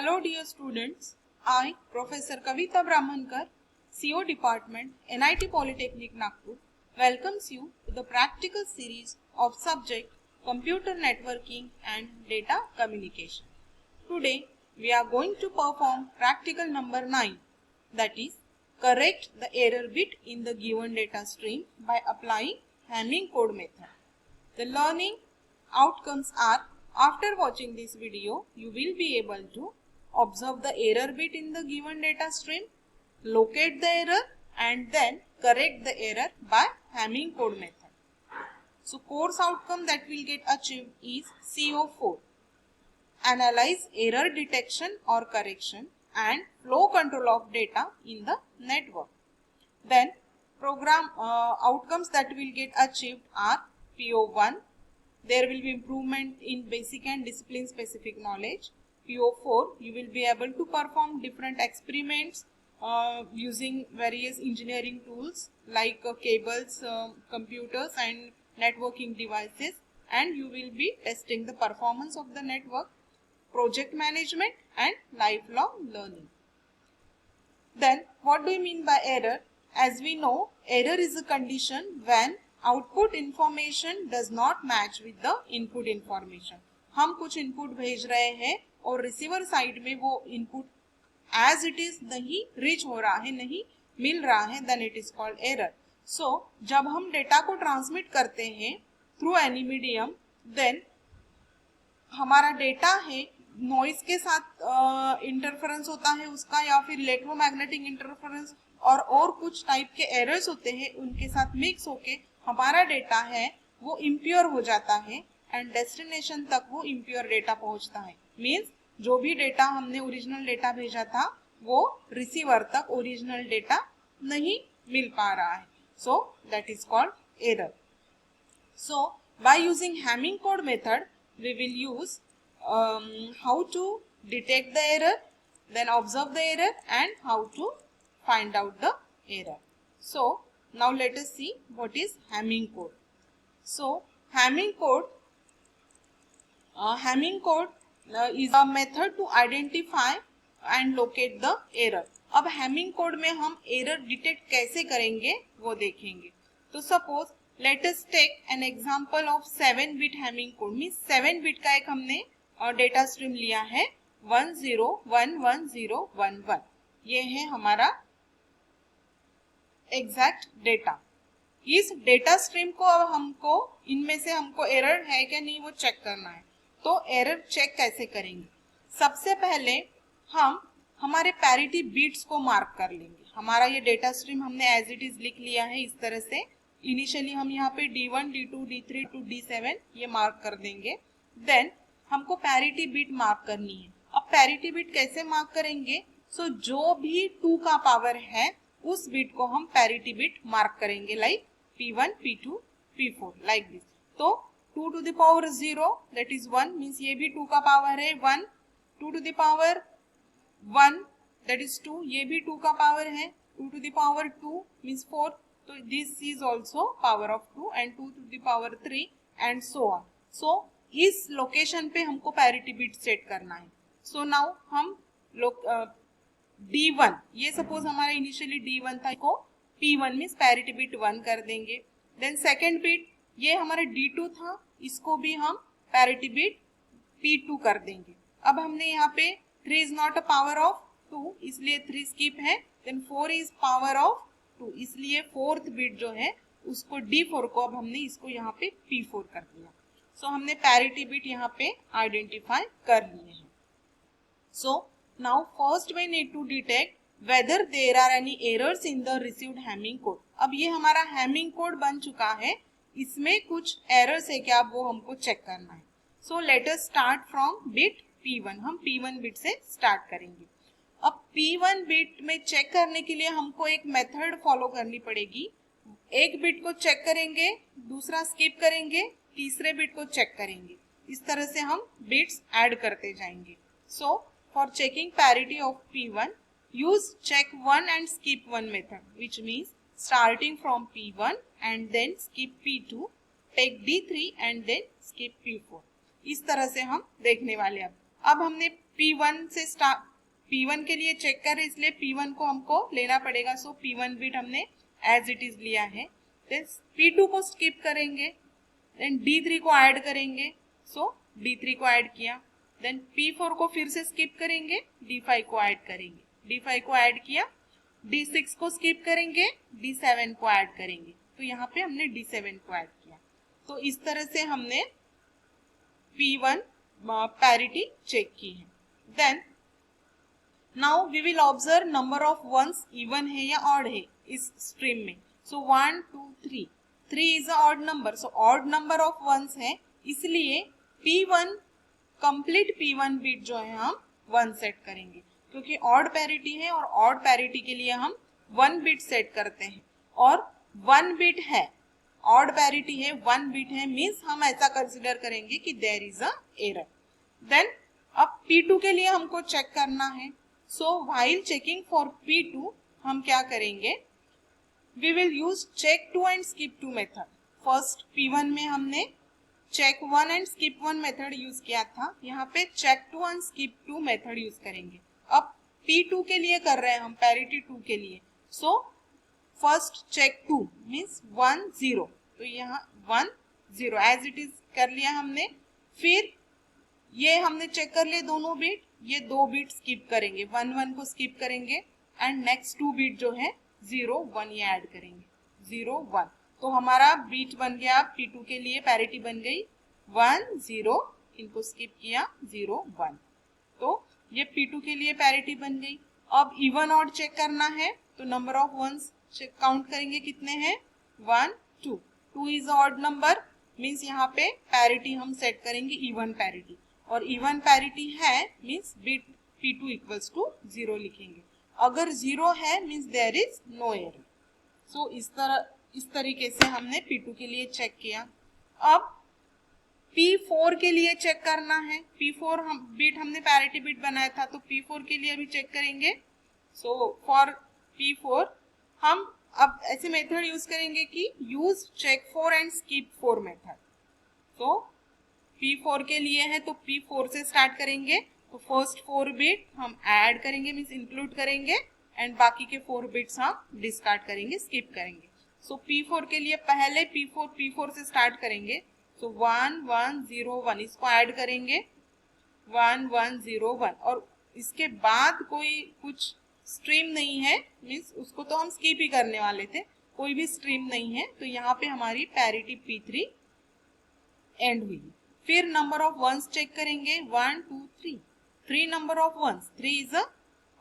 Hello dear students, I Professor Kavita Brahmankar, CO Department, NIT Polytechnic Nagpur welcomes you to the practical series of subject Computer Networking and Data Communication. Today we are going to perform practical number 9, that is correct the error bit in the given data stream by applying Hamming code method. The learning outcomes are, after watching this video, you will be able to observe the error bit in the given data stream, locate the error and then correct the error by Hamming code method. So course outcome that will get achieved is CO4. Analyze error detection or correction and flow control of data in the network. Then program outcomes that will get achieved are PO1. There will be improvement in basic and discipline specific knowledge. PO4, you will be able to perform different experiments using various engineering tools like cables, computers and networking devices, and you will be testing the performance of the network, project management and lifelong learning. Then what do you mean by error? As we know, error is a condition when output information does not match with the input information. हम कुछ input भेज रहे हैं और receiver side में वो input as it is नहीं reach हो रहा है, नहीं मिल रहा है, then it is called error. So जब हम डेटा को ट्रांसमिट करते हैं थ्रू एनी मीडियम, देन हमारा डेटा है नॉइस के साथ इंटरफेरेंस होता है उसका, या फिर इलेक्ट्रोमैग्नेटिक इंटरफेरेंस और कुछ टाइप के एरर्स होते हैं, उनके साथ मिक्स होके हमारा डेटा है वो इम्प्योर हो जाता है एंड डेस्टिनेशन तक वो इम्प्योर डेटा पहुंचता है. मीन्स जो भी डेटा हमने ओरिजिनल डेटा भेजा था वो रिसीवर तक ओरिजिनल डेटा नहीं मिल पा रहा है. So that is called error. So by using Hamming code method we will use how to detect the error, then observe the error and how to find out the error. So now let us see what is Hamming code. So Hamming code is a method to identify and locate the error. अब Hamming code में हम error detect कैसे करेंगे वो देखेंगे. तो suppose let us take an example of 7-bit Hamming code. Means 7 bit का एक हमने डेटा स्ट्रीम लिया है 10111011. ये है हमारा एग्जैक्ट डेटा. इस डेटा स्ट्रीम को अब हमको इनमें से हमको एरर है क्या नहीं वो चेक करना है. तो एरर चेक कैसे करेंगे? सबसे पहले हम हमारे पैरिटी बीट्स को मार्क कर लेंगे. हमारा ये डेटा स्ट्रीम हमने एज इट इज लिख लिया है इस तरह से. इनिशियली हम यहाँ पे D1, D2, D3 to D7 ये मार्क कर देंगे. देन हमको पैरिटी बीट मार्क करनी है. अब पैरिटी बीट कैसे मार्क करेंगे? सो जो भी 2 का पावर है उस बीट को हम पैरिटी बीट मार्क करेंगे, like P1, P2, P4 like this. तो 2 to the power 0 that is 1 means ये भी 2 का पावर है 1. 2 to the power 1 that is 2, ये भी 2 का पावर है. 2 to the power 2 मीन्स 4, तो this is also power of 2 and 2 to the power 3 and so on. So इस लोकेशन पे हमको पैरिटी बीट सेट करना है. सो नाउ हम D1, ये सपोज हमारा इनिशियली D1 था, को P1 मीन्स पैरिटी बीट 1 कर देंगे. देन सेकेंड बीट ये हमारा D2 था, इसको भी हम पैरिटी बीट P2 कर देंगे. अब हमने यहाँ पे 3 is not a power of 2 इसलिए 3 स्किप है. देन 4 इज पावर ऑफ 2 इसलिए फोर्थ बीट जो है उसको D4 को अब हमने इसको यहाँ पे P4 कर दिया. सो हमने पैरिटी बीट यहाँ पे आइडेंटिफाई कर लिए हैं. So now first we need to detect whether there are any errors in the received Hamming code. अब ये हमारा हैमिंग कोड बन चुका है, इसमें कुछ एरर्स है क्या वो हमको चेक करना है. So let us start from bit P1. हम P1 बिट से स्टार्ट करेंगे. अब P1 बिट में चेक करने के लिए हमको एक मेथड फॉलो करनी पड़ेगी. एक बिट को चेक करेंगे, दूसरा स्किप करेंगे, तीसरे बिट को चेक करेंगे. इस तरह से हम बिट्स ऐड करते जाएंगे. So for checking parity of P1 use check 1 and skip 1 method, which means starting from P1 and then skip P2, take D3 and then skip P4. इस तरह से हम देखने वाले. अब हमने P1 से P1 के लिए चेक कर इसलिए P1 को हमको लेना पड़ेगा, सो P1 बिट हमने एज इट इज लिया है। देन P2 को स्किप करेंगे, देन D3 को ऐड करेंगे, सो D3 को ऐड किया। देन P4 को फिर से स्किप करेंगे, D5 को ऐड करेंगे, D5 को ऐड किया, D6 को स्किप करेंगे, D7 को ऐड करेंगे, तो यहाँ पे हमने D7 को ऐड किया। तो इस तरह से हमने P1 पैरिटी चेक की है। Then now we will observe number of ones even है या ऑड है इस स्ट्रीम में। So 1 2 3, 3 is a odd number, so odd number of ones है, इसलिए P1 कंप्लीट P1 बिट जो है हम 1 सेट करेंगे, क्योंकि ऑड पैरिटी है और ऑड पैरिटी के लिए हम 1 बिट सेट करते हैं, और 1 बिट है, ऑड पैरिटी है, 1 बिट है, मीन्स हम ऐसा कंसिडर करेंगे कि there is a error. Then अब P2 के लिए हमको चेक करना है, सो व्हाइल चेकिंग फॉर P2 हम क्या करेंगे, we will use check 2 and skip 2 method. First P1 में हमने check 1 and skip 1 method use किया था, यहाँ पे check 2 and skip 2 method use करेंगे। अब P2 के लिए कर रहे हैं हम, पैरिटी 2 के लिए, सो फर्स्ट चेक 2 मीन्स 1 0, तो यहाँ 1 0 एज इट इज कर लिया हमने। फिर ये हमने चेक कर लिए दोनों बिट, ये 2 बिट स्किप करेंगे, 1 1 को स्किप करेंगे, एंड नेक्स्ट 2 बिट जो है 0 1 ये ऐड करेंगे, 0 1, तो हमारा बीट बन गया P2 के लिए, पैरिटी बन गई 1 0, इनको स्किप किया 0 1, तो ये P2 के लिए पैरिटी बन गई। अब इवन ऑड चेक करना है, तो नंबर ऑफ वंस काउंट करेंगे, कितने हैं 1 2, 2 इज ऑड नंबर, मीन्स यहाँ पे पैरिटी हम सेट करेंगे इवन पैरिटी, और इवन पैरिटी है means bit P2 equals to 0 लिखेंगे। अगर 0 है means there is no error. So इस तरीके से हमने P2 के लिए चेक किया। अब P4 के लिए चेक करना है, P4 बिट हमने पैरिटी बिट बनाया था, तो P4 के लिए भी चेक करेंगे। सो फॉर P4 हम अब ऐसे मेथड यूज करेंगे कि use check 4 and skip 4 method. तो P4 के लिए है तो P4 से स्टार्ट करेंगे, तो फर्स्ट 4 बिट हम ऐड करेंगे मीन्स इंक्लूड करेंगे, एंड बाकी के 4 बिट्स हम डिस्कार्ड करेंगे, स्किप करेंगे। सो P4 के लिए पहले P4 से स्टार्ट करेंगे, तो 1 1 0 1 इसको ऐड करेंगे, 1 1 0 1, और इसके बाद कोई कुछ स्ट्रीम नहीं है मीन्स उसको तो हम स्किप ही करने वाले थे, कोई भी स्ट्रीम नहीं है, तो यहाँ पे हमारी पैरिटी P3 एंड हुई। फिर नंबर ऑफ वंस चेक करेंगे, 1 2 3, 3 number of ones, 3 is a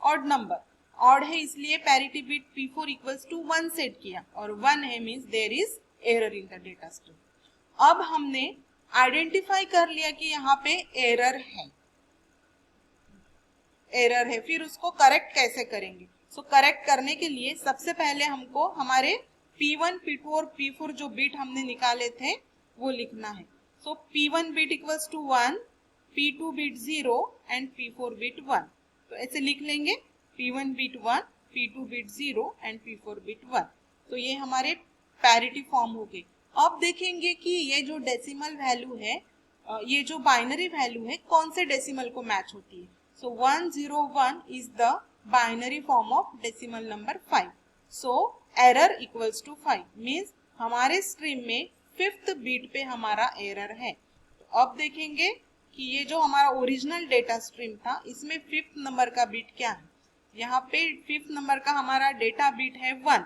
odd number, odd है इसलिए parity bit P4 equals to 1 set किया, और 1 है means there is error in the data stream. अब हमने आइडेंटिफाई कर लिया कि यहाँ पे एरर है, फिर उसको करेक्ट कैसे करेंगे। सो करेक्ट करने के लिए सबसे पहले हमको हमारे P1 P2 और P4 जो बिट हमने निकाले थे वो लिखना है। So P1 bit equals to 1, P2 bit 0 and P4 bit 1, तो ऐसे लिख लेंगे, P1 bit 1, P2 bit 0 and P4 bit 1, तो ये हमारे पैरिटी फॉर्म हो गई। अब देखेंगे कि ये जो डेसिमल वैल्यू है, ये जो बाइनरी वैल्यू है, कौन से डेसिमल को मैच होती है। So 101 is the binary form of decimal number 5, so error equals to 5, means हमारे स्ट्रीम में 5th बीट पे हमारा एरर है। तो अब देखेंगे कि ये जो हमारा ओरिजिनल डेटा स्ट्रीम था इसमें 5th नंबर का बीट क्या है, यहाँ पे 5th नंबर का हमारा डेटा बीट है 1,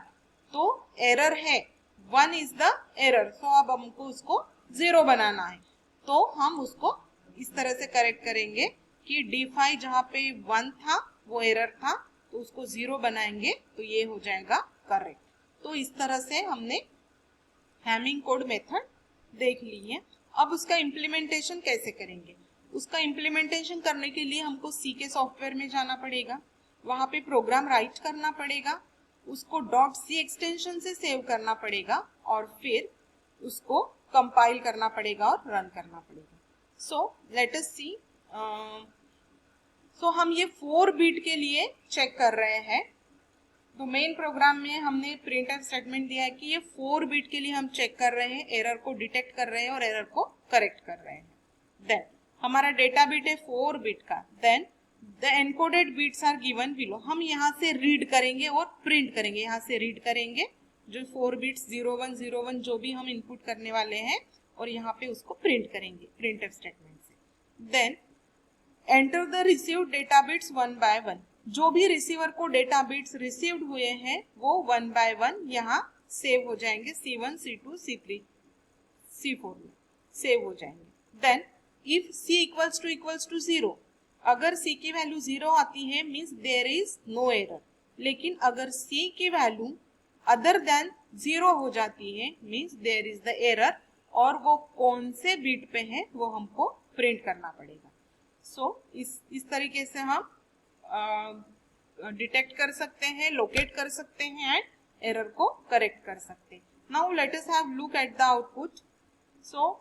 तो एरर है 1 इज द एरर, सो अब हमको उसको 0 बनाना है, तो हम उसको इस तरह से करेक्ट करेंगे कि D5 जहाँ पे 1 था वो एरर था, तो उसको 0 बनाएंगे, तो ये हो जाएगा करेक्ट। तो इस तरह से हमने हैमिंग कोड मेथड देख ली है। अब उसका इम्प्लीमेंटेशन कैसे करेंगे, उसका इम्प्लीमेंटेशन करने के लिए हमको C के सॉफ्टवेयर में जाना पड़ेगा, वहाँ पे प्रोग्राम राइट करना पड़ेगा, उसको .c एक्सटेंशन से सेव करना पड़ेगा, और फिर उसको कंपाइल करना पड़ेगा और रन करना पड़ेगा। सो लेट अस सी। सो हम ये 4 बिट के लिए चेक कर रहे हैं, तो मेन प्रोग्राम में हमने प्रिंटफ स्टेटमेंट दिया है कि ये 4 बिट के लिए हम चेक कर रहे हैं, एरर को डिटेक्ट कर रहे हैं और एरर को करेक्ट कर रहे हैं। देन हमारा डेटा बिट है 4 बिट का, then the encoded bits are given below. हम यहाँ से रीड करेंगे और प्रिंट करेंगे, यहाँ से रीड करेंगे जो 4 बिट्स 0101 जो भी हम इनपुट करने वाले हैं और यहाँ पे उसको प्रिंट करेंगे प्रिंटफ स्टेटमेंट से। Then enter the received data bits one by one. जो भी रिसीवर को डेटा बिट्स रिसीव्ड हुए हैं वो वन बाय वन यहाँ सेव हो जाएंगे, C1 C2 C3 C4 में सेव हो जाएंगे। Then if C equals to 0, अगर C की वैल्यू 0 आती है means there is no error, लेकिन अगर C की वैल्यू अदर देन 0 हो जाती है means there is the error, और वो कौन से बिट पे है वो हमको प्रिंट करना पड़ेगा। सो इस तरीके से हम डिटेक्ट कर सकते हैं, लोकेट कर सकते हैं एंड एरर को करेक्ट कर सकते हैं। Now let us have look at the output. So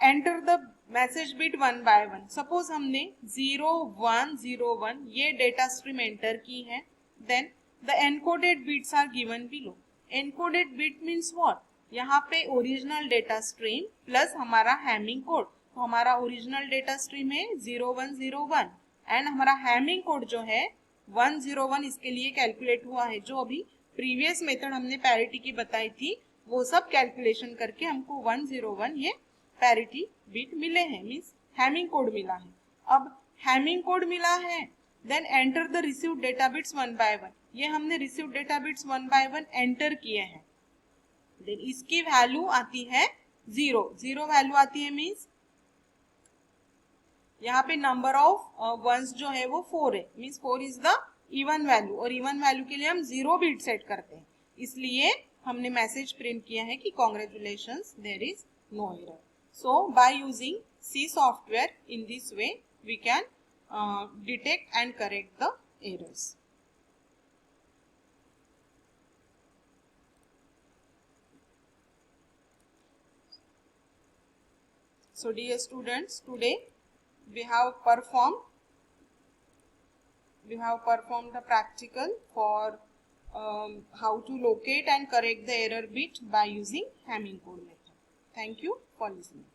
enter the message bit one by one. Suppose हमने 0101 ये डेटा स्ट्रीम एंटर की है, then the encoded bits are given below. Encoded bit means what, यहाँ पे original data stream plus हमारा Hamming code. तो हमारा original data stream है 0101 एंड हमारा हैमिंग कोड जो है 101 इसके लिए कैलकुलेट हुआ है। जो अभी प्रीवियस मेथड हमने पैरिटी की बताई थी वो सब कैलकुलेशन करके हमको 101 ये पैरिटी बिट मिले हैं, मीन्स हैमिंग कोड मिला है। अब हैमिंग कोड मिला है, then enter the received data bits one by one. ये हमने received data bits one by one enter किए हैं, देन इसकी वैल्यू आती है 0 वैल्यू आती है मीन्स यहाँ पे नंबर ऑफ वंस जो है वो 4 है, means 4 is the even value, और इवन वैल्यू के लिए हम 0 बिट सेट करते हैं, इसलिए हमने मैसेज प्रिंट किया है कि congratulations there is no error. So by using C software in this way we can detect and correct the errors. So dear students, today we have performed the practical for how to locate and correct the error bit by using Hamming code method. Thank you for listening.